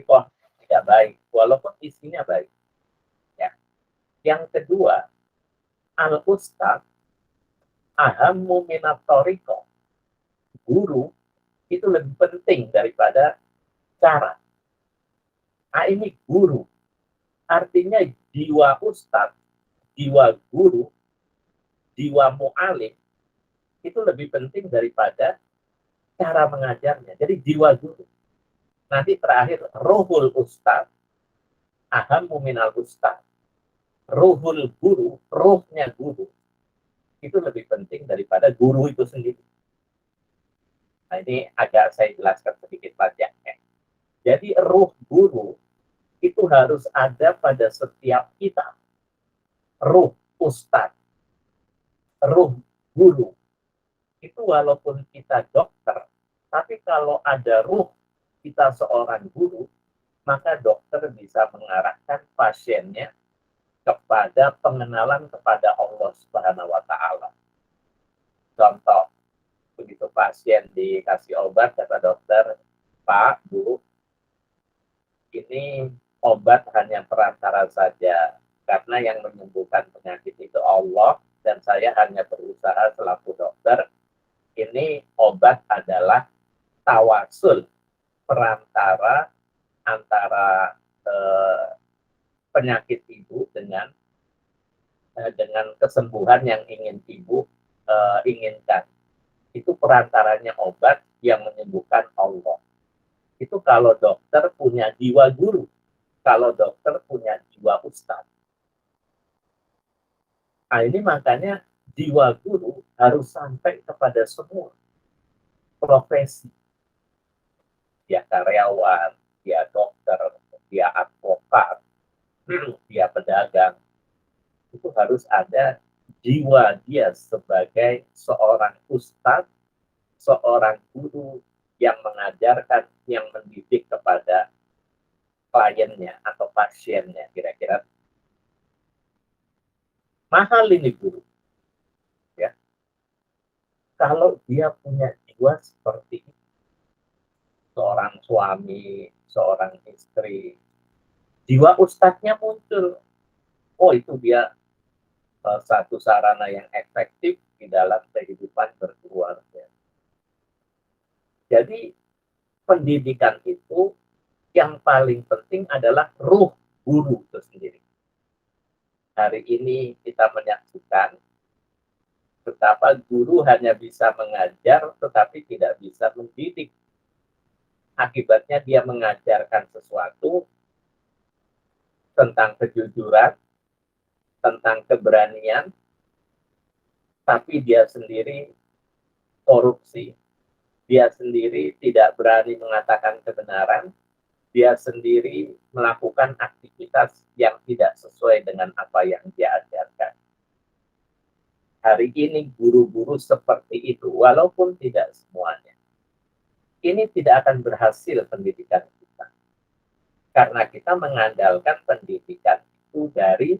kok tidak baik, walaupun isinya baik. Ya. Yang kedua, al-ustaz ahammu minat toriko. Guru itu lebih penting daripada cara. Nah, ini guru. Artinya jiwa ustaz, jiwa guru, jiwa mu'alim itu lebih penting daripada cara mengajarnya. Jadi jiwa guru. Nanti terakhir, ruhul ustaz ahammu minal ustaz. Ruhul guru, ruhnya guru, itu lebih penting daripada guru itu sendiri. Nah, ini agak saya jelaskan sedikit saja. Jadi ruh guru itu harus ada pada setiap kita. Ruh ustaz, ruh guru. Itu walaupun kita dokter, tapi kalau ada ruh kita seorang guru, maka dokter bisa mengarahkan pasiennya kepada pengenalan kepada Allah Subhanahu wa Ta'ala. Contoh, begitu pasien dikasih obat, kata dokter, Pak, Bu, ini obat hanya perantara saja, karena yang menyembuhkan penyakit itu Allah, dan saya hanya berusaha selaku dokter. Ini obat adalah tawasul, perantara antara penyakit ibu dengan kesembuhan yang ingin ibu inginkan. Itu perantaranya obat yang menyembuhkan Allah. Itu kalau dokter punya jiwa guru, kalau dokter punya jiwa ustaz. Nah, ini makanya jiwa guru harus sampai kepada semua profesi. Dia karyawan, dia dokter, dia advokat, dia pedagang. Itu harus ada jiwa dia sebagai seorang ustaz, seorang guru yang mengajarkan, yang mendidik kepada kliennya atau pasiennya, kira-kira. Mahal ini guru. Ya. Kalau dia punya jiwa seperti itu, seorang suami, seorang istri, jiwa ustadznya muncul. Oh, itu dia satu sarana yang efektif di dalam kehidupan berkeluarga. Jadi, pendidikan itu yang paling penting adalah ruh guru itu sendiri. Hari ini kita menyaksikan betapa guru hanya bisa mengajar tetapi tidak bisa mendidik. Akibatnya dia mengajarkan sesuatu tentang kejujuran, tentang keberanian, tapi dia sendiri korupsi, dia sendiri tidak berani mengatakan kebenaran, dia sendiri melakukan aktivitas yang tidak sesuai dengan apa yang dia ajarkan. Hari ini guru-guru seperti itu, walaupun tidak semuanya. Ini tidak akan berhasil pendidikan kita. Karena kita mengandalkan pendidikan itu dari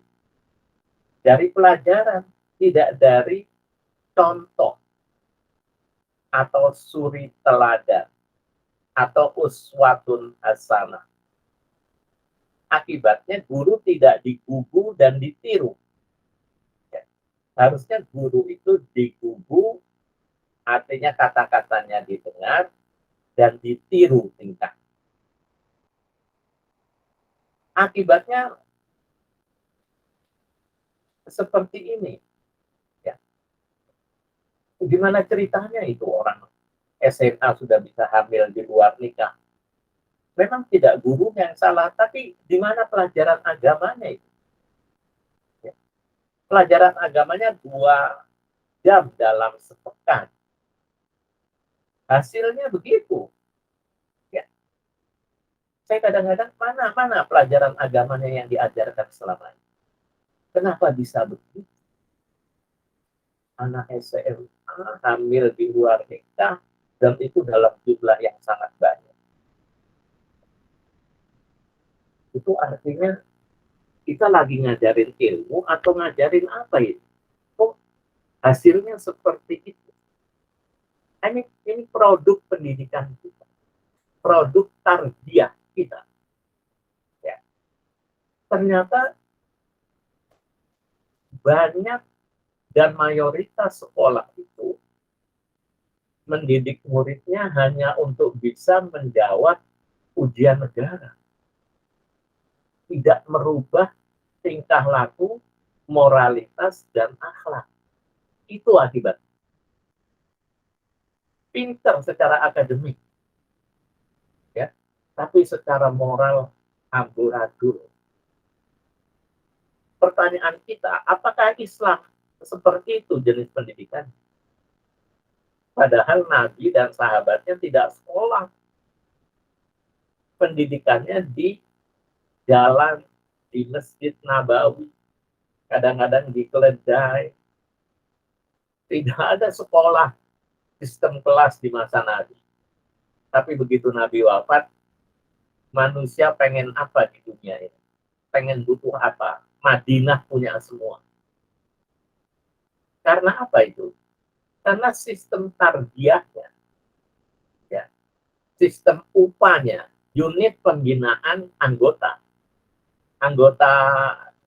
pelajaran, tidak dari contoh atau suri teladan atau uswatun hasanah. Akibatnya guru tidak digugu dan ditiru. Ya. Harusnya guru itu digugu, artinya kata-katanya didengar dan ditiru tingkah. Akibatnya seperti ini. Ya. Gimana ceritanya itu orang SMA sudah bisa hamil di luar nikah? Memang tidak guru yang salah, tapi di mana pelajaran agamanya itu? Ya. Pelajaran agamanya 2 jam dalam sepekan. Hasilnya begitu. Ya. Saya kadang-kadang mana pelajaran agamanya yang diajarkan selama ini? Kenapa bisa begitu? Anak SMA hamil di luar nikah, dan itu dalam jumlah yang sangat banyak. Itu artinya kita lagi ngajarin ilmu atau ngajarin apa itu? Kok hasilnya seperti itu? Ini produk pendidikan kita, produk tarbiyah kita. ternyata banyak dan mayoritas sekolah itu mendidik muridnya hanya untuk bisa menjawab ujian negara, tidak merubah tingkah laku, moralitas, dan akhlak. Itu akibat. Pinter secara akademik, ya, tapi secara moral amburadul. Pertanyaan kita, apakah Islam seperti itu jenis pendidikan? Padahal Nabi dan sahabatnya tidak sekolah. Pendidikannya di jalan, di Masjid Nabawi, kadang-kadang di keledai. Tidak ada sekolah sistem kelas di masa Nabi. Tapi begitu Nabi wafat, manusia pengen apa di dunia ini? Pengen butuh apa? Madinah punya semua. Karena apa itu? Karena sistem tarbiyahnya, ya, sistem upahnya, unit pembinaan anggota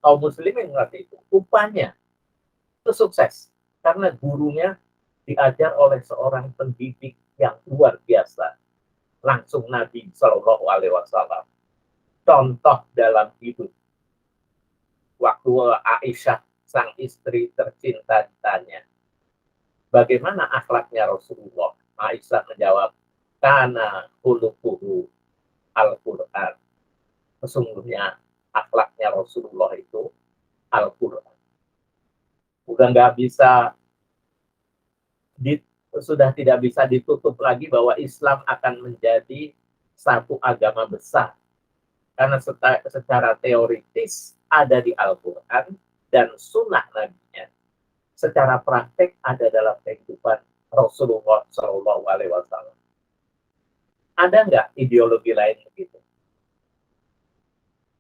kaum muslimin waktu itu, upahnya itu sukses karena gurunya diajar oleh seorang pendidik yang luar biasa, langsung Nabi Shallallahu Alaihi Wasallam. Contoh dalam hidup, waktu Aisyah sang istri tercinta ditanya, bagaimana akhlaknya Rasulullah? Aisyah menjawab, karena khuluquhu Al-Quran. Sesungguhnya akhlaknya Rasulullah itu Al-Quran. Udah nggak bisa, sudah tidak bisa ditutup lagi bahwa Islam akan menjadi satu agama besar. Karena secara teoritis ada di Al-Quran dan sunnah Nabi-nya. Secara praktek ada dalam kehidupan Rasulullah Shallallahu Alaihi Wasallam. Ada nggak ideologi lain begitu?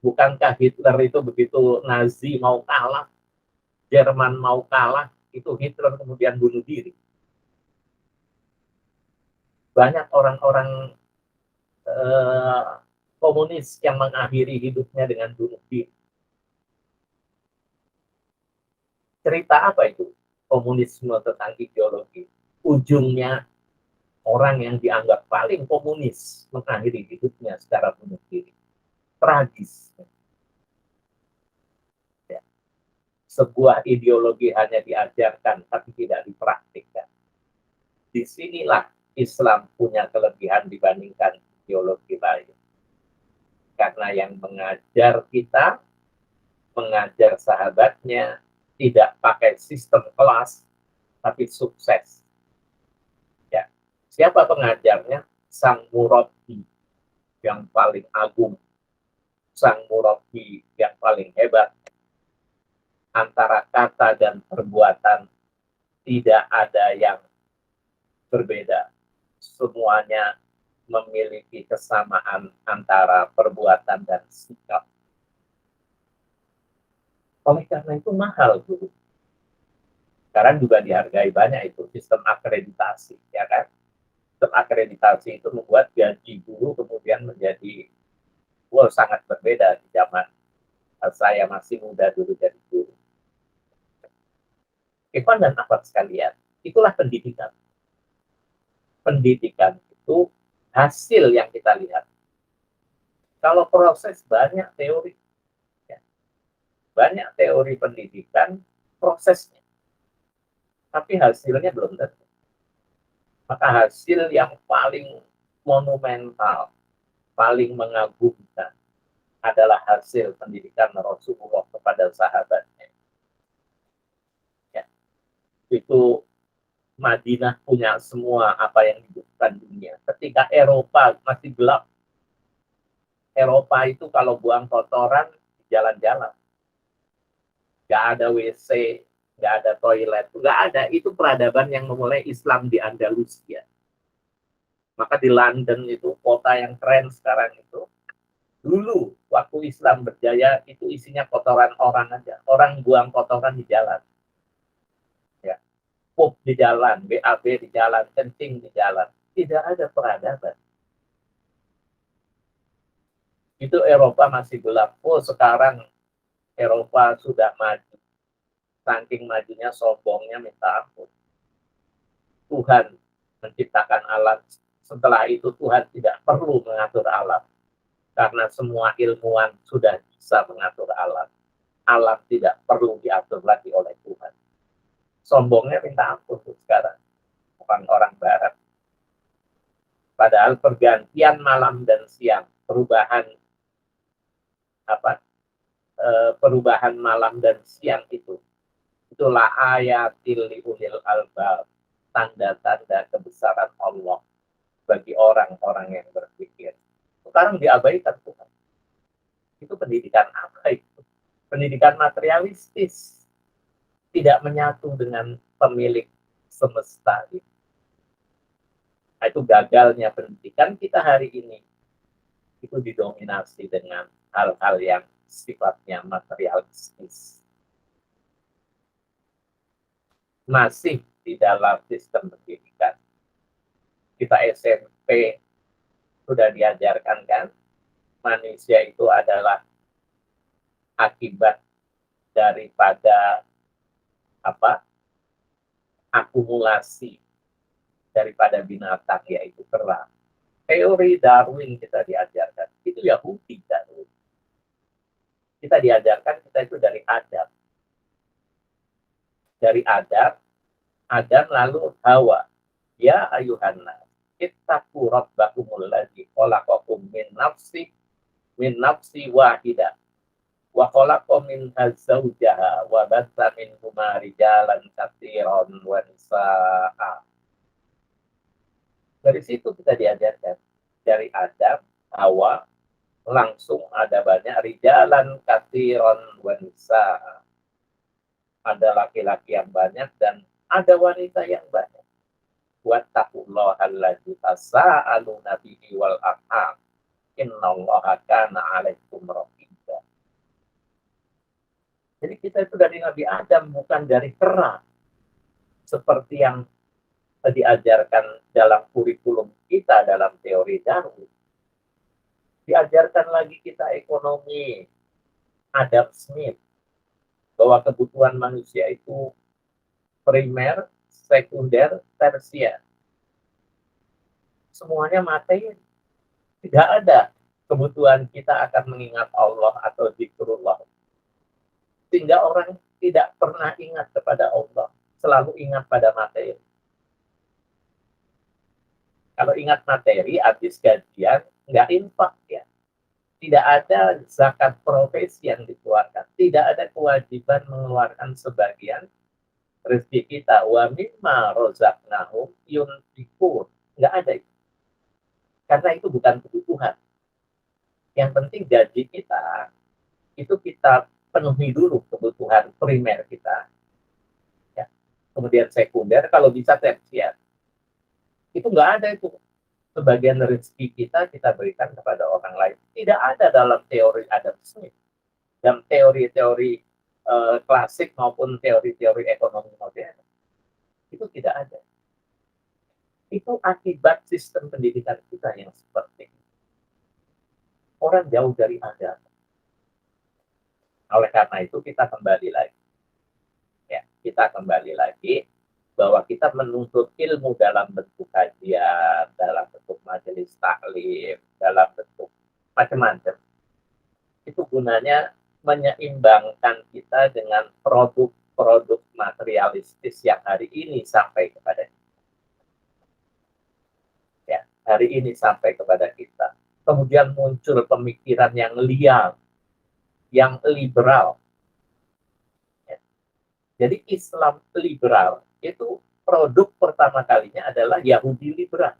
Bukankah Hitler itu begitu Nazi mau kalah, Jerman mau kalah, itu Hitler kemudian bunuh diri? Banyak orang-orang komunis yang mengakhiri hidupnya dengan bunuh diri. Cerita apa itu? Komunisme tentang ideologi. Ujungnya orang yang dianggap paling komunis mengakhiri hidupnya secara bunuh diri. Tragis. Ya. Sebuah ideologi hanya diajarkan tapi tidak dipraktikkan. Disinilah Islam punya kelebihan dibandingkan ideologi lain. Karena yang mengajar kita, mengajar sahabatnya, tidak pakai sistem kelas, tapi sukses. Ya. Siapa pengajarnya? Sang murabbi yang paling agung, sang murabbi yang paling hebat. Antara kata dan perbuatan tidak ada yang berbeda. Semuanya memiliki kesamaan antara perbuatan dan sikap. Oleh karena itu mahal guru. Sekarang juga dihargai banyak itu sistem akreditasi, ya kan? Sistem akreditasi itu membuat gaji guru kemudian menjadi sangat berbeda di zaman saya masih muda dulu jadi guru. Ikhwan dan akhwat sekalian, itulah pendidikan. Pendidikan itu hasil yang kita lihat. Kalau proses banyak teori, ya, banyak teori pendidikan, prosesnya, tapi hasilnya belum tentu. Maka hasil yang paling monumental, paling mengagumkan adalah hasil pendidikan Rasulullah kepada sahabatnya. Ya, itu Madinah punya semua apa yang dibutuhkan dunia. Ketika Eropa masih gelap, Eropa itu kalau buang kotoran jalan-jalan, nggak ada WC, nggak ada toilet, nggak ada. Itu peradaban yang memulai Islam di Andalusia. Maka di London itu kota yang keren sekarang itu, dulu waktu Islam berjaya itu isinya kotoran orang aja. Orang buang kotoran di jalan. Ya. Pup di jalan, BAB di jalan, kencing di jalan. Tidak ada peradaban. Itu Eropa masih gelap. Oh, sekarang Eropa sudah maju. Saking majunya, sombongnya minta ampun. Tuhan menciptakan alam. Setelah itu Tuhan tidak perlu mengatur alam. Karena semua ilmuwan sudah bisa mengatur alam. Alam tidak perlu diatur lagi oleh Tuhan. Sombongnya minta ampun sekarang orang-orang Barat. Padahal pergantian malam dan siang, perubahan malam dan siang itulah ayatil liulil albab, tanda-tanda kebesaran Allah bagi orang-orang yang berpikir. Sekarang diabaikan Tuhan. Itu pendidikan apa itu? Pendidikan materialistis, tidak menyatu dengan pemilik semesta itu. Nah, itu gagalnya pendidikan kita hari ini. Itu didominasi dengan hal-hal yang sifatnya materialistis. Masih di dalam sistem pendidikan. Kita SMP sudah diajarkan kan, manusia itu adalah akibat daripada akumulasi daripada binatang, yaitu kera. Teori Darwin kita diajarkan, itu Yahudi Darwin. Kita diajarkan kita itu dari Adam. Dari Adam lalu Hawa. Ya ayuhanna, ittaqu rabbakumul ladzi khalaqakum min nafsi wahidah. Wa khalaqa minha zawjaha wa batha minhuma rijalan katsiran wa nisaa. Dari situ kita diajarkan. Dari Adam, Hawa, langsung ada banyak rijalan katsiran wa nisaa. Ada laki-laki yang banyak dan ada wanita yang banyak. Wattaqullaha allazi tasaaluna bihi wal arham. Innallaha kana 'alaikum raqiba. Jadi kita itu dari Nabi Adam, bukan dari kera. Seperti yang diajarkan dalam kurikulum kita dalam teori Darwin. Diajarkan lagi kita ekonomi Adam Smith, bahwa kebutuhan manusia itu primer, sekunder, tersier. Semuanya materi. Tidak ada kebutuhan kita akan mengingat Allah atau zikrullah. Sehingga orang tidak pernah ingat kepada Allah, selalu ingat pada materi. Kalau ingat materi, habis gajian, nggak infak ya. Tidak ada zakat profesi yang dikeluarkan. Tidak ada kewajiban mengeluarkan sebagian rezeki kita. Wa mimma rozaqnahum yunfiqun. Nggak ada itu. Karena itu bukan kebutuhan. Yang penting gaji kita, itu kita penuhi dulu kebutuhan primer kita. Ya. Kemudian sekunder, kalau bisa tersier. Itu nggak ada itu. Sebagian rezeki kita berikan kepada orang lain. Tidak ada dalam teori Adam Smith. Dalam teori-teori klasik maupun teori-teori ekonomi modern. Itu tidak ada. Itu akibat sistem pendidikan kita yang seperti itu. Orang jauh dari agama. Oleh karena itu kita kembali lagi. Ya, kita kembali lagi bahwa kita menuntut ilmu dalam bentuk kajian, dalam bentuk majelis taklim, dalam bentuk macam-macam. Itu gunanya menyeimbangkan kita dengan produk-produk materialistis yang hari ini sampai kepada kita. Ya, hari ini sampai kepada kita. Kemudian muncul pemikiran yang liar, yang liberal. Ya. Jadi Islam liberal itu produk pertama kalinya adalah Yahudi liberal.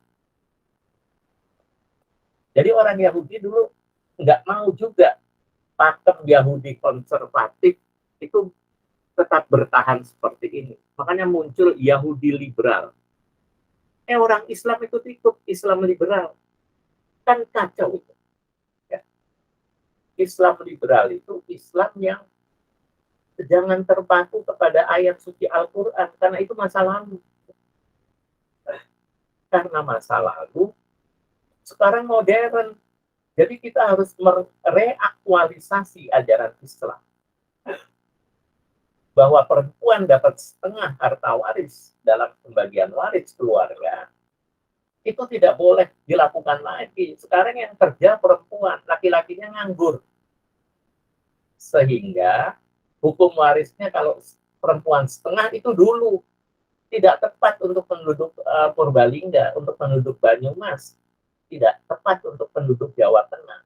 Jadi orang Yahudi dulu nggak mau juga pakem Yahudi konservatif itu tetap bertahan seperti ini. Makanya muncul Yahudi liberal. Orang Islam itu ikut Islam liberal. Kan kacau itu. Ya. Islam liberal itu Islam yang jangan terpaku kepada ayat suci Al-Quran, karena itu masa lalu. Karena masa lalu, sekarang modern. Jadi kita harus mereaktualisasi ajaran Islam bahwa perempuan dapat setengah harta waris dalam pembagian waris keluarga. Itu tidak boleh dilakukan lagi. Sekarang yang kerja perempuan, laki-lakinya nganggur. Sehingga hukum warisnya kalau perempuan setengah itu dulu tidak tepat untuk penduduk Purbalingga, untuk penduduk Banyumas, tidak tepat untuk penduduk Jawa Tengah.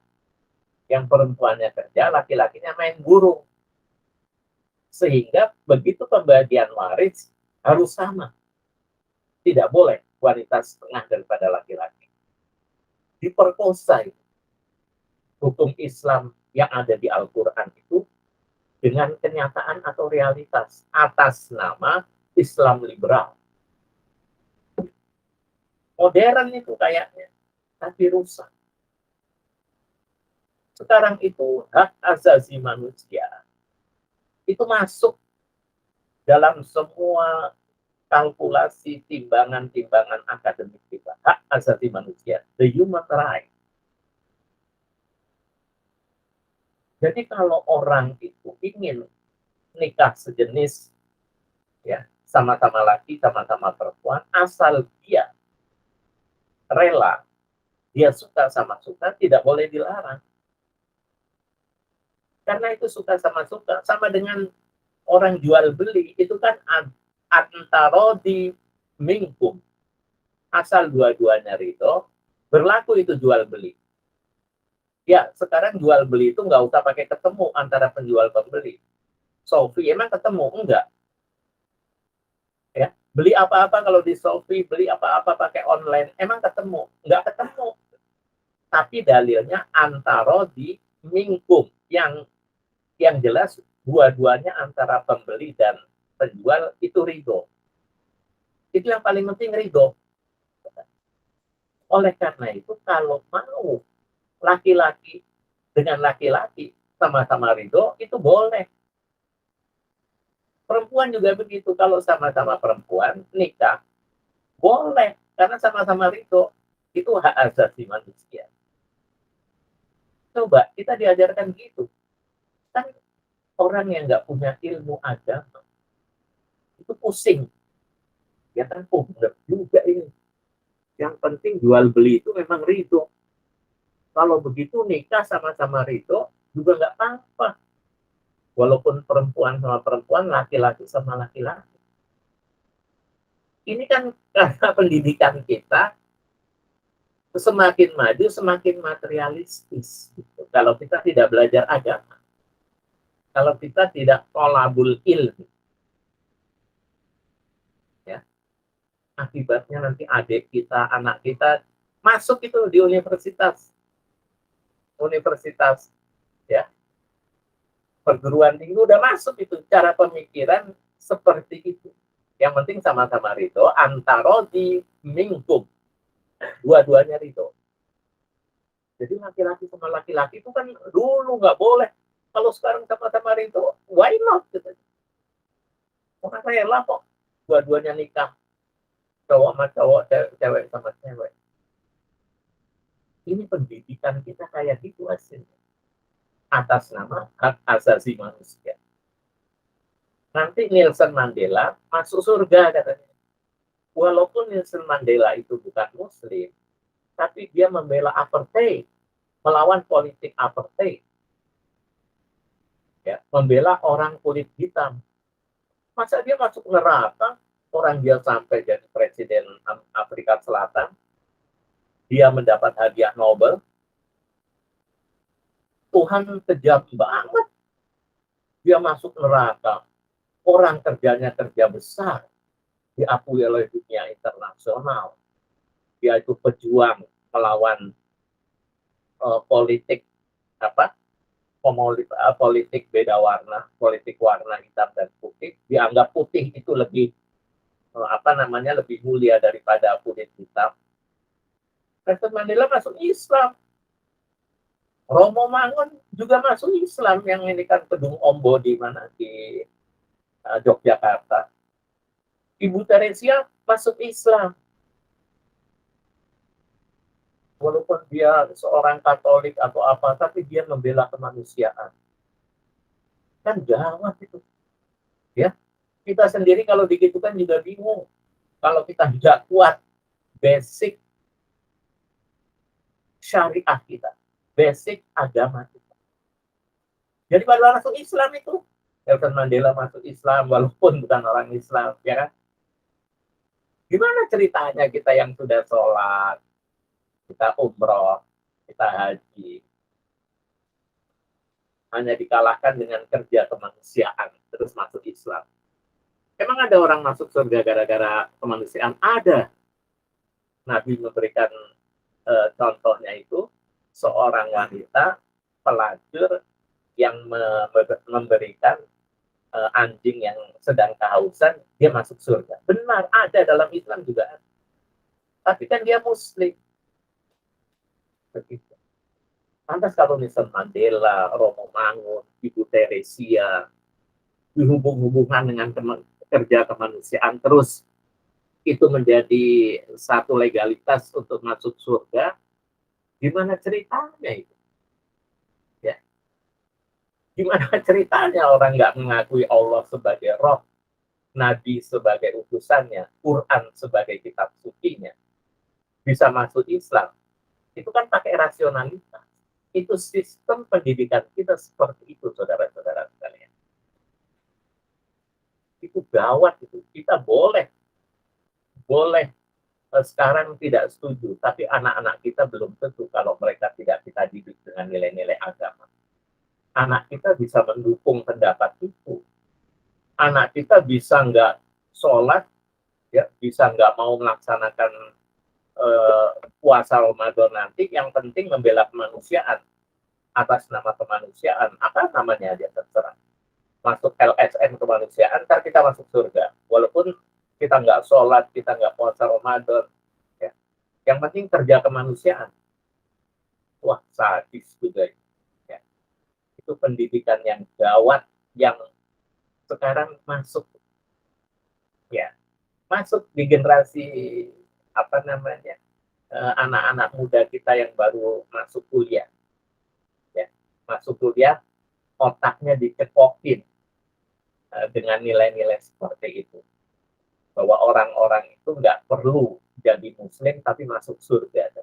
Yang perempuannya kerja, laki-lakinya main burung. Sehingga begitu pembagian waris harus sama. Tidak boleh wanita setengah daripada laki-laki. Diperkosa itu. Hukum Islam yang ada di Al-Quran itu dengan kenyataan atau realitas atas nama Islam liberal. Modern itu kayaknya, tapi rusak. Sekarang itu hak asasi manusia itu masuk dalam semua kalkulasi timbangan-timbangan akademik kita. Hak asasi manusia, the human right. Jadi kalau orang itu ingin nikah sejenis, ya sama-sama laki, sama-sama perempuan, asal dia rela, dia suka sama suka, tidak boleh dilarang. Karena itu suka sama suka, sama dengan orang jual beli, itu kan antara di minkum. Asal dua-duanya ridho, berlaku itu jual beli. Ya, sekarang jual beli itu nggak usah pakai ketemu antara penjual pembeli. Sofi emang ketemu? Enggak. Ya, beli apa-apa kalau di Sofi, beli apa-apa pakai online, emang ketemu? Enggak ketemu. Tapi dalilnya antara di minkum, yang jelas dua-duanya antara pembeli dan penjual itu ridho. Itu yang paling penting, ridho. Oleh karena itu, kalau mau laki-laki dengan laki-laki sama-sama ridho, itu boleh. Perempuan juga begitu, kalau sama-sama perempuan nikah, boleh, karena sama-sama ridho. Itu hak asasi manusia. Coba, kita diajarkan gitu. Kan orang yang nggak punya ilmu agama, itu pusing. Ya kan, benar juga ini. Yang penting jual beli itu memang ridho. Kalau begitu nikah sama-sama ridho juga nggak apa-apa. Walaupun perempuan sama perempuan, laki-laki sama laki-laki. Ini kan karena pendidikan kita semakin maju, semakin materialistis. Gitu. Kalau kita tidak belajar agama, kalau kita tidak tolabul ilmi, ya, akibatnya nanti adik kita, anak kita masuk itu di universitas, ya, perguruan tinggi udah masuk itu cara pemikiran seperti itu. Yang penting sama-sama ridho, antara di mingkum, dua-duanya ridho. Jadi laki-laki sama laki-laki itu kan dulu nggak boleh. Kalau sekarang sama-sama ridho, why not? Gitu. Orang rela kok dua-duanya nikah, cowok sama cowok, cewek sama cewek. Ini pendidikan kita kayak gitu hasilnya. Atas nama hak asasi manusia. Nanti Nelson Mandela masuk surga katanya. Walaupun Nelson Mandela itu bukan muslim, tapi dia membela apartheid, melawan politik apartheid. Ya, membela orang kulit hitam. Masa dia masuk neraka? Orang dia sampai jadi presiden Afrika Selatan, dia mendapat hadiah Nobel. Tuhan kejam banget. Dia masuk neraka. Orang kerjanya kerja besar, diakui oleh dunia internasional. Dia itu pejuang melawan politik politik beda warna, politik warna hitam dan putih. Dianggap putih itu lebih lebih mulia daripada kulit hitam. Nelson Mandela masuk Islam. Romo Mangun juga masuk Islam, yang ini kan Kedung Ombo di mana, di Yogyakarta. Ibu Teresia masuk Islam. walaupun dia seorang Katolik atau apa, tapi dia membela kemanusiaan. Kan gawat itu, ya. Kita sendiri kalau digitukan juga bingung. Kalau kita tidak kuat basic syariat kita, basic agama kita. Jadi pada masuk Islam itu, Nelson Mandela masuk Islam walaupun bukan orang Islam, ya kan? Gimana ceritanya kita yang sudah sholat, kita umroh, kita haji, hanya dikalahkan dengan kerja kemanusiaan, terus masuk Islam. Emang ada orang masuk surga gara-gara kemanusiaan? Ada. Nabi memberikan contohnya itu, seorang wanita pelacur yang memberikan anjing yang sedang kehausan, dia masuk surga. Benar, ada dalam Islam juga. Tapi kan dia Muslim. Begitu. Lantas kalau Nelson Mandela, Romo Mangun, Ibu Teresia, dihubung-hubungkan dengan kerja kemanusiaan terus, itu menjadi satu legalitas untuk masuk surga, gimana ceritanya itu? Ya. Gimana ceritanya orang nggak mengakui Allah sebagai roh, Nabi sebagai utusannya, Quran sebagai kitab sucinya, bisa masuk Islam? Itu kan pakai rasionalitas. Itu sistem pendidikan kita seperti itu, saudara-saudara sekalian. Itu gawat itu. Kita boleh sekarang tidak setuju, tapi anak-anak kita belum tentu kalau mereka tidak kita didik dengan nilai-nilai agama. Anak kita bisa mendukung pendapat itu. Anak kita bisa nggak sholat, ya, bisa nggak mau melaksanakan puasa Ramadan nanti, yang penting membela kemanusiaan atas nama kemanusiaan, apa namanya aja terserah. Masuk LSM kemanusiaan, ntar kita masuk surga. Walaupun kita nggak sholat, kita nggak puasa Ramadan, ya. Yang penting kerja kemanusiaan. Wah, sadis juga. Ya. Itu pendidikan yang gawat, yang sekarang masuk, ya, masuk di generasi apa namanya, anak-anak muda kita yang baru masuk kuliah. Ya. Masuk kuliah, otaknya dicekokin dengan nilai-nilai seperti itu. Bahwa orang-orang itu nggak perlu jadi muslim tapi masuk surga.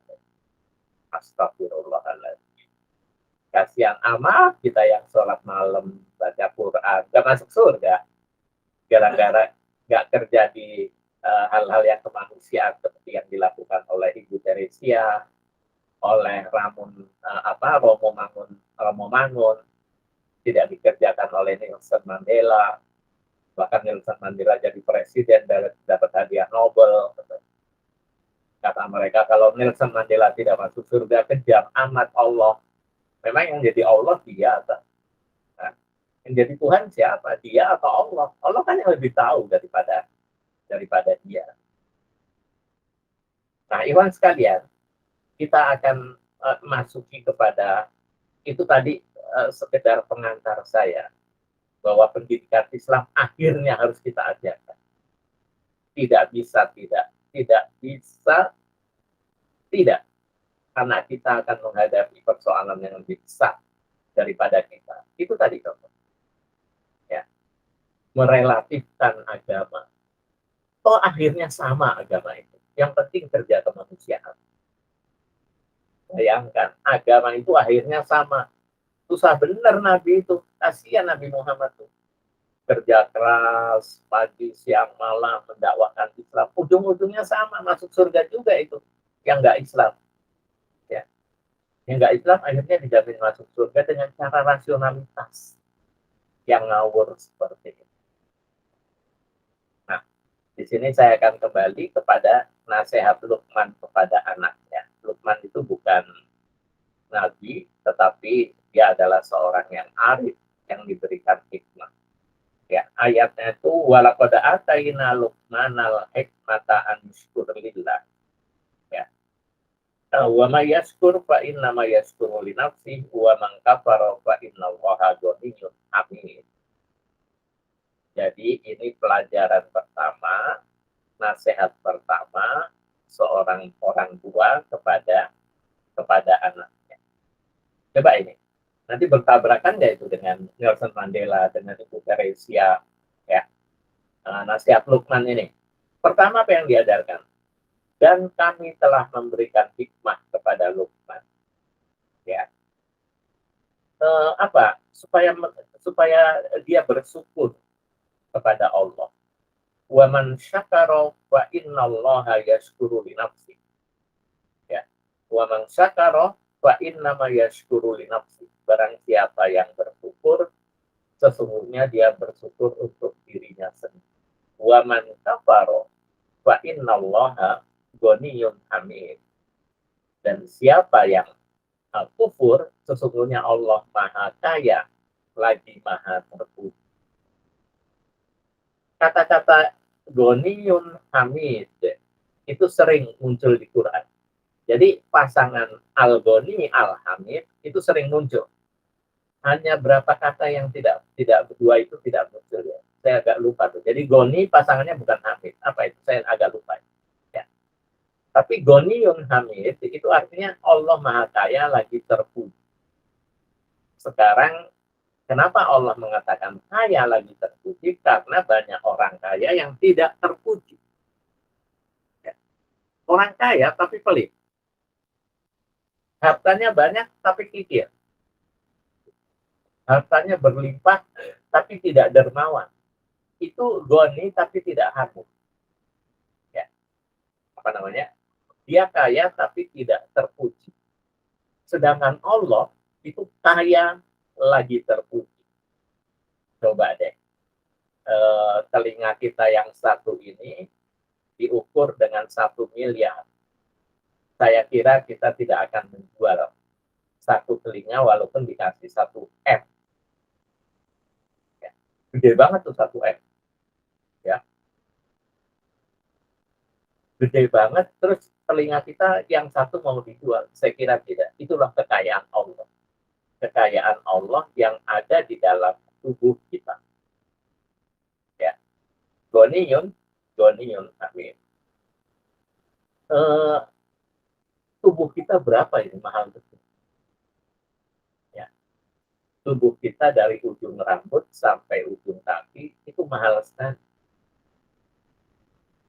Astagfirullahaladzim. Kasihan amat kita yang sholat malam, baca Quran, nggak masuk surga. Gara-gara nggak kerja di hal-hal yang kemanusiaan seperti yang dilakukan oleh Ibu Teresia, oleh Romo Mangun, tidak dikerjakan oleh Nelson Mandela. Bahkan Nelson Mandela jadi presiden dan dapat hadiah Nobel. Kata mereka, kalau Nelson Mandela tidak masuk surga, kejam amat Allah. Memang yang jadi Allah dia, nah, yang jadi Tuhan siapa? Dia atau Allah? Allah kan yang lebih tahu daripada dia. Nah, Iwan sekalian, kita akan masuki kepada itu tadi, sekedar pengantar saya bahwa pendidikan Islam akhirnya harus kita ajarkan. Tidak bisa tidak, karena kita akan menghadapi persoalan yang lebih besar daripada kita. Itu tadi contoh. Ya. Merelatifkan agama. Toh akhirnya sama agama itu. Yang penting kerja kemanusiaan. Bayangkan, agama itu akhirnya sama. Susah benar Nabi itu. Kasihan Nabi Muhammad itu. Kerja keras, pagi, siang, malam, mendakwakan Islam. Ujung-ujungnya sama, masuk surga juga itu. Yang nggak Islam. Ya. Yang nggak Islam akhirnya dijamin masuk surga dengan cara rasionalitas. Yang ngawur seperti itu. Nah, di sini saya akan kembali kepada nasihat Luqman kepada anaknya. Luqman itu bukan nabi, tetapi dia adalah seorang yang arif, yang diberikan hikmah. Ya, ayatnya itu walaqad ataina Luqmanal hikmata an yashkur lillah. Ya. Wa may yashkur fa inna ma yashkuru li nafsihi wa man kafara fa innallaha ghaniyyun hamid. Jadi ini pelajaran pertama, nasihat pertama seorang orang tua kepada bertabrakan nggak itu dengan Nelson Mandela, dengan Ibu Teresia, ya, nasihat Luqman ini? Pertama apa yang diajarkan? Dan kami telah memberikan hikmah kepada Luqman, ya, apa, supaya dia bersyukur kepada Allah. Wa man syakara wa innallaha yashkuru li nafsi. Ya. Wa man syakara wa innama yashkuru li nafsi. Barang siapa yang bersyukur, sesungguhnya dia bersyukur untuk dirinya sendiri. Wa man kafara wa innallaha ghaniyyun hamid. Dan siapa yang kufur, sesungguhnya Allah Maha Kaya lagi Maha Terpuji. Kata-kata Ghaniyun Hamid itu sering muncul di Quran. Jadi pasangan Al-Ghani, Al-Hamid itu sering muncul. Hanya berapa kata yang tidak berdua itu tidak muncul ya. Saya agak lupa tuh. Jadi Ghani pasangannya bukan Hamid. Apa itu? Saya agak lupa. Ya. Tapi Ghaniyun Hamid itu artinya Allah Maha Kaya lagi terpuji. Sekarang kenapa Allah mengatakan kaya lagi terpuji? Karena banyak orang kaya yang tidak terpuji. Ya. Orang kaya tapi pelit. Hartanya banyak tapi kikir. Hartanya berlimpah tapi tidak dermawan. Itu goni tapi tidak hamid. Ya. Apa namanya? Dia kaya tapi tidak terpuji. Sedangkan Allah itu kaya lagi terpuji. Coba deh. Telinga kita yang satu ini diukur dengan 1 miliar. Saya kira kita tidak akan menjual satu telinga walaupun dikasih 1 M. Ya. Gede banget tuh 1 M. Ya. Gede banget, terus telinga kita yang satu mau dijual. Saya kira tidak. Itulah kekayaan Allah. Kekayaan Allah yang ada di dalam tubuh kita. Ya. Goniyun, amin. Tubuh kita berapa ini mahal betul. Ya. Tubuh kita dari ujung rambut sampai ujung kaki itu mahal sekali.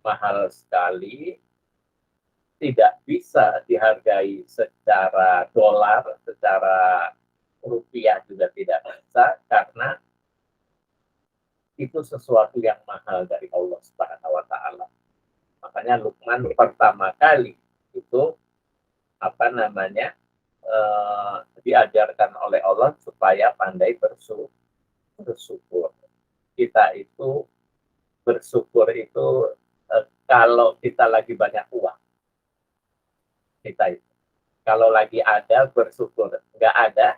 Mahal sekali, tidak bisa dihargai secara dolar, secara rupiah juga tidak bisa, karena itu sesuatu yang mahal dari Allah Subhanahu wa Ta'ala. Makanya Luqman pertama kali itu apa namanya diajarkan oleh Allah supaya pandai bersyukur. Kita itu bersyukur itu kalau kita lagi banyak uang. Kita itu. Kalau lagi ada bersyukur, nggak ada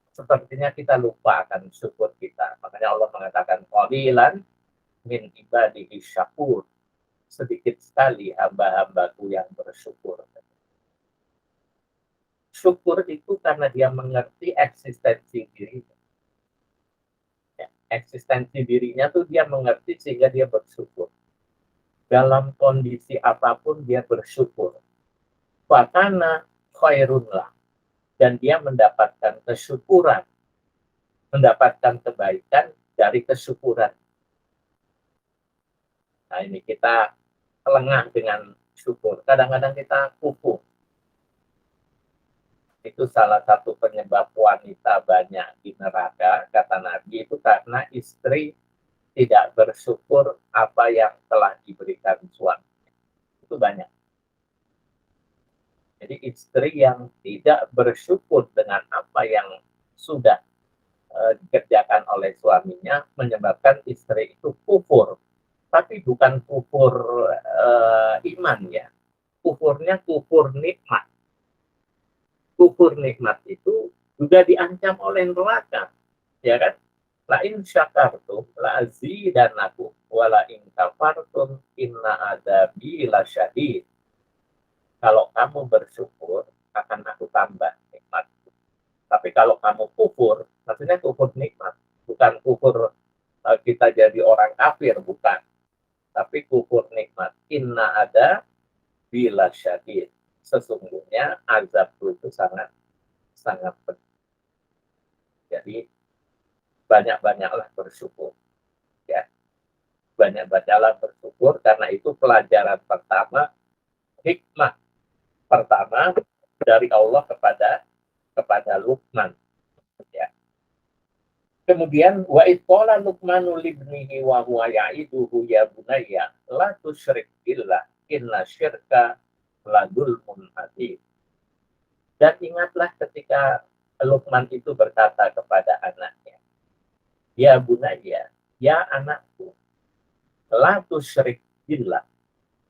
sepertinya kita lupa akan syukur kita. Makanya Allah mengatakan qalilan min ibadihi syakur. Sedikit sekali hamba-hambaku yang bersyukur. Syukur itu karena dia mengerti eksistensi dirinya. Ya, eksistensi dirinya tuh dia mengerti sehingga dia bersyukur. Dalam kondisi apapun dia bersyukur. Fakana khairunlah. Dan dia mendapatkan kesyukuran. Mendapatkan kebaikan dari kesyukuran. Nah ini kita lengah dengan syukur. Kadang-kadang kita kukuh. Itu salah satu penyebab wanita banyak di neraka, kata Nabi, itu karena istri tidak bersyukur apa yang telah diberikan suami. Itu banyak. Jadi istri yang tidak bersyukur dengan apa yang sudah dikerjakan oleh suaminya menyebabkan istri itu kufur. Tapi bukan kufur iman ya. Kufurnya kufur nikmat. Kufur nikmat itu juga diancam oleh neraka, ya kan? La in syakartum la azidannakum wa la in kafartum inna adzabi lasyadid. Kalau kamu bersyukur akan aku tambah nikmat. Tapi kalau kamu kufur, maksudnya kufur nikmat, bukan kufur kita jadi orang kafir, bukan. Tapi kufur nikmat. Inna ada bila syadid. Sesungguhnya azab itu sangat pedih. Jadi banyak-banyaklah bersyukur, ya. Banyak-banyaklah bersyukur karena itu pelajaran pertama, hikmah pertama dari Allah kepada Luqman, ya. Kemudian wa idqala Luqmanu libnihi wa huwa ya'iduhu ya bunayya la tusyrik billah inna syirka la dzulmun adzim. Dan ingatlah ketika Luqman itu berkata kepada anaknya, ya bunayya, ya anakku, la tusyrik billah,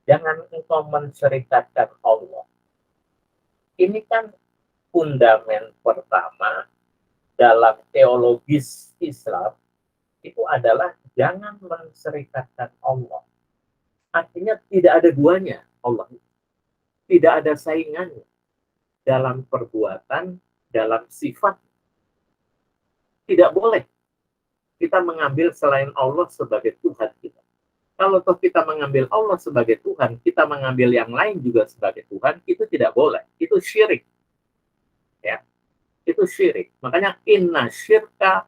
jangan engkau mensyirikatkan Allah. Ini kan fundamen pertama dalam teologis Islam, itu adalah jangan menserikatkan Allah. Artinya tidak ada duanya Allah. Tidak ada saingannya dalam perbuatan, dalam sifat. Tidak boleh kita mengambil selain Allah sebagai Tuhan kita. Kalau toh kita mengambil Allah sebagai Tuhan, kita mengambil yang lain juga sebagai Tuhan, itu tidak boleh. Itu syirik. Ya, itu syirik. Makanya inna syirka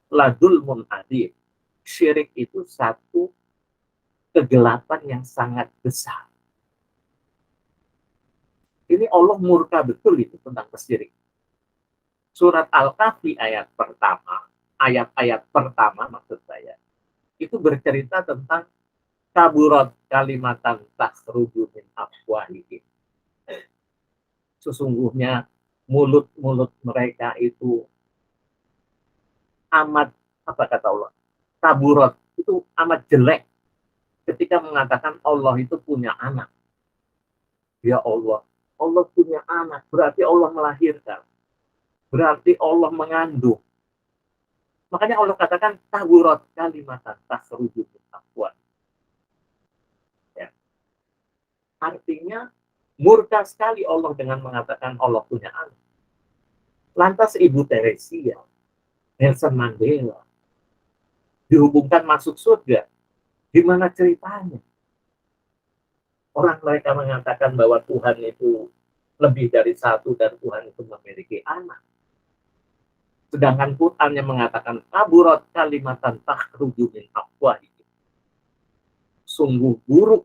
ladulmun adzim. Syirik itu satu kegelapan yang sangat besar. Ini Allah murka betul itu tentang kesyirik. Surat Al-Kahfi ayat-ayat pertama maksud saya, itu bercerita tentang kaburat kalimatan takhruju min afwahihim. Sesungguhnya mulut-mulut mereka itu amat, apa kata Allah, kaburat, itu amat jelek ketika mengatakan Allah itu punya anak. Ya Allah, Allah punya anak, berarti Allah melahirkan. Berarti Allah mengandung. Makanya Allah katakan kaburat kalimatan takhruju min afwahihim. Ya. Artinya murka sekali Allah dengan mengatakan Allah punya anak. Lantas Ibu Teresia, Nelson Mandela, dihubungkan masuk surga. Gimana ceritanya? Orang mereka mengatakan bahwa Tuhan itu lebih dari satu dan Tuhan itu memiliki anak. Sedangkan Quran yang mengatakan kaburat kalimatan takhruju min afwahihim. Sungguh buruk,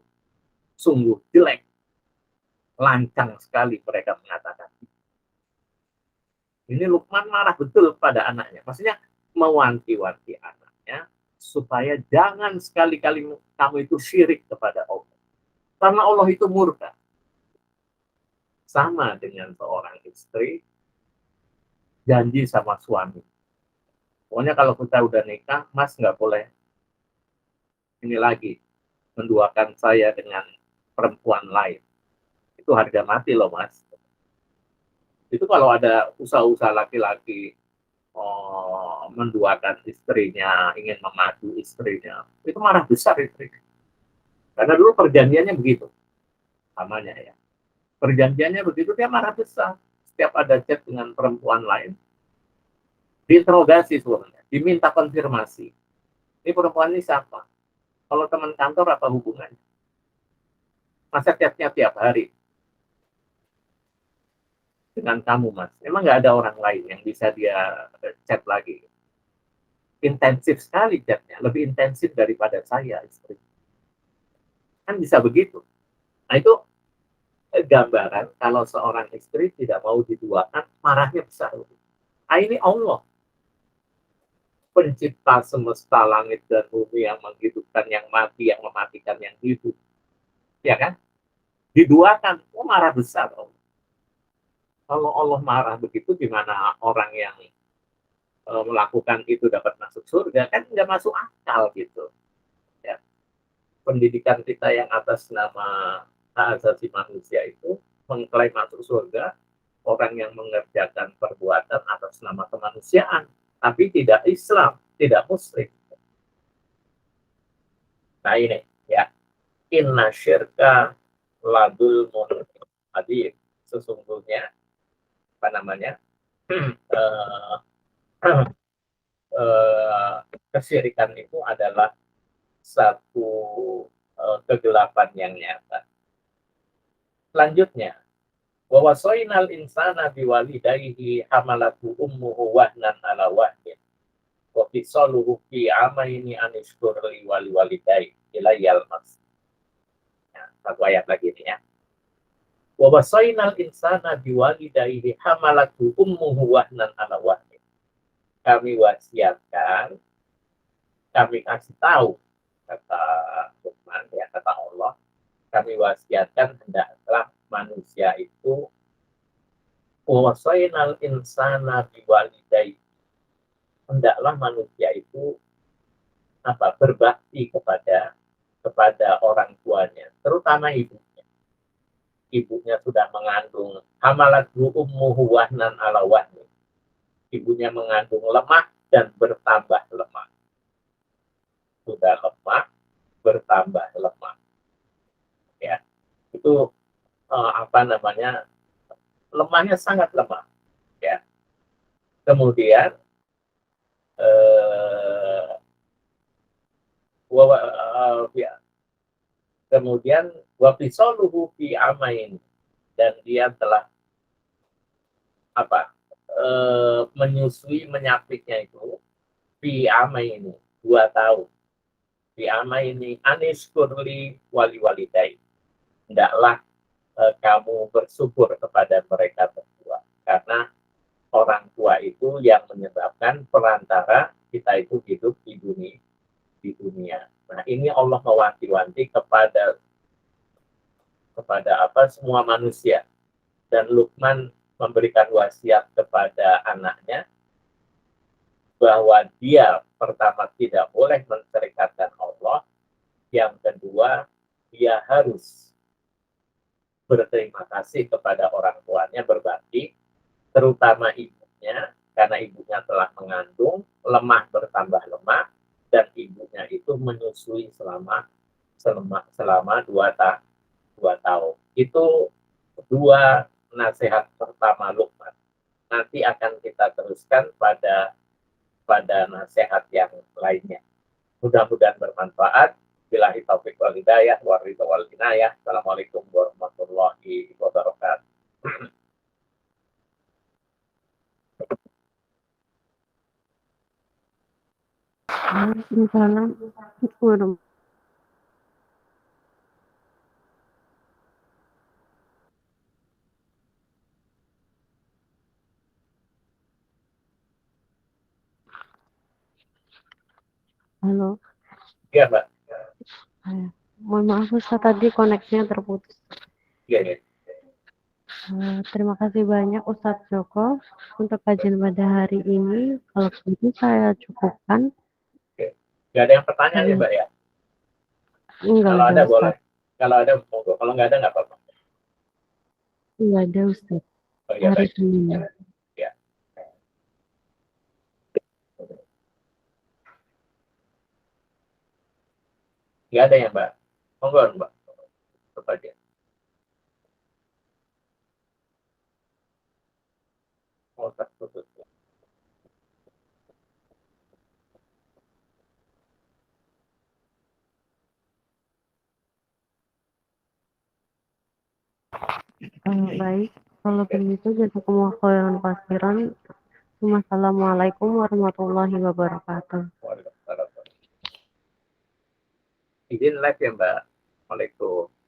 sungguh jelek, lancang sekali mereka mengatakan. Ini Luqman marah betul pada anaknya. Maksudnya mewanti-wanti anaknya supaya jangan sekali-kali kamu itu syirik kepada Allah. Karena Allah itu murka. Sama dengan seorang istri janji sama suami. Pokoknya kalau kita udah nikah, Mas nggak boleh ini lagi menduakan saya dengan perempuan lain. Itu harga mati loh, Mas. Itu kalau ada usaha-usaha laki-laki menduakan istrinya, ingin memadu istrinya, itu marah besar istrinya. Karena dulu perjanjiannya begitu, namanya ya. Perjanjiannya begitu, dia marah besar. Setiap ada chat dengan perempuan lain, diinterogasi suaminya, diminta konfirmasi. Ini perempuan ini siapa? Kalau teman kantor apa hubungannya? Masa chatnya tiap hari dengan kamu, Mas? Emang nggak ada orang lain yang bisa dia chat lagi? Intensif sekali chatnya, lebih intensif daripada saya, istri. Kan bisa begitu. Nah itu gambaran kalau seorang istri tidak mau diduakan, marahnya besar. Nah ini Allah, pencipta semesta langit dan bumi, yang menghidupkan yang mati, yang mematikan yang hidup. Ya kan? Diduakan, marah besar Allah. Kalau Allah marah begitu, gimana orang yang melakukan itu dapat masuk surga? Kan nggak masuk akal gitu. Ya. Pendidikan kita yang atas nama hak asasi manusia itu mengklaim masuk surga orang yang mengerjakan perbuatan atas nama kemanusiaan, tapi tidak Islam, tidak Muslim. Nah ini ya, inna syirka ladul adzim. Sesungguhnya apa namanya? Kesyirikan itu adalah satu kegelapan yang nyata. Selanjutnya, wa wasainal insana biwalidayhi hamalatu ummuhu wahnan ala wahnin wa fisaluhu fi amaini anishkur li wali walidai ilayal mas. Nah, satu ayat lagi ini ya. Wa wasainal insana biwalidayhi hamalatu ummuhu wahnan ala wahnin. Kami wasiatkan, kami kasih tahu, kata Luqman, ya kata Allah, kami wasiatkan hendaklah manusia itu wasainal insana biwalidayhi, hendaklah manusia itu berbakti kepada orang tuanya, terutama ibunya. Ibunya sudah mengandung hamalatu ummuhu wahnan ala wahnin. Ibunya mengandung lemah dan bertambah lemah. Sudah lemah, bertambah lemah. Ya, itu lemahnya sangat lemah. Ya, kemudian ya, kemudian wafisaluhu fi amain, dan dia telah menyusui menyapitnya itu fi amain 2 tahun. Fi amaini anishkurli wali walidai, hendaklah kamu bersyukur kepada mereka berdua, karena orang tua itu yang menyebabkan perantara kita itu hidup di dunia. Nah, ini Allah mewanti-wanti kepada semua manusia, dan Luqman memberikan wasiat kepada anaknya bahwa dia pertama tidak boleh menserikatkan Allah, yang kedua dia harus berterima kasih kepada orang tuanya, berbakti, terutama ibunya, karena ibunya telah mengandung, lemah bertambah lemah, dan ibunya itu menyusui selama 2 tahun. Itu 2 nasihat pertama Luqman. Nanti akan kita teruskan pada nasihat yang lainnya. Mudah-mudahan bermanfaat. Billahi taufiq wal hidayah wa ridha wal inayah. Assalamualaikum warahmatullahi wabarakatuh. Waalaikumsalam. Halo. Iya, Mbak. Mohon maaf Ustaz, tadi koneksinya terputus. Iya. Terima kasih banyak Ustadz Joko untuk kajian pada hari ini. Kalau begitu saya cukupkan. Nggak ada yang pertanyaan ya, Mbak ya? Enggak kalau ada Ustaz. Boleh. Kalau ada monggo. Kalau nggak ada nggak apa-apa. Enggak ada Ustaz. Oh, ya, Hari baik. Senin. Ya. Nggak ada ya, Mbak? Monggo, Mbak. Coba aja. Oh, tertutup. Baik, kalau begitu jazakumullah khairan katsiran. Wassalamualaikum warahmatullahi wabarakatuh. Waalaikumsalam. Izin live ya, Mbak. Waalaikumsalam.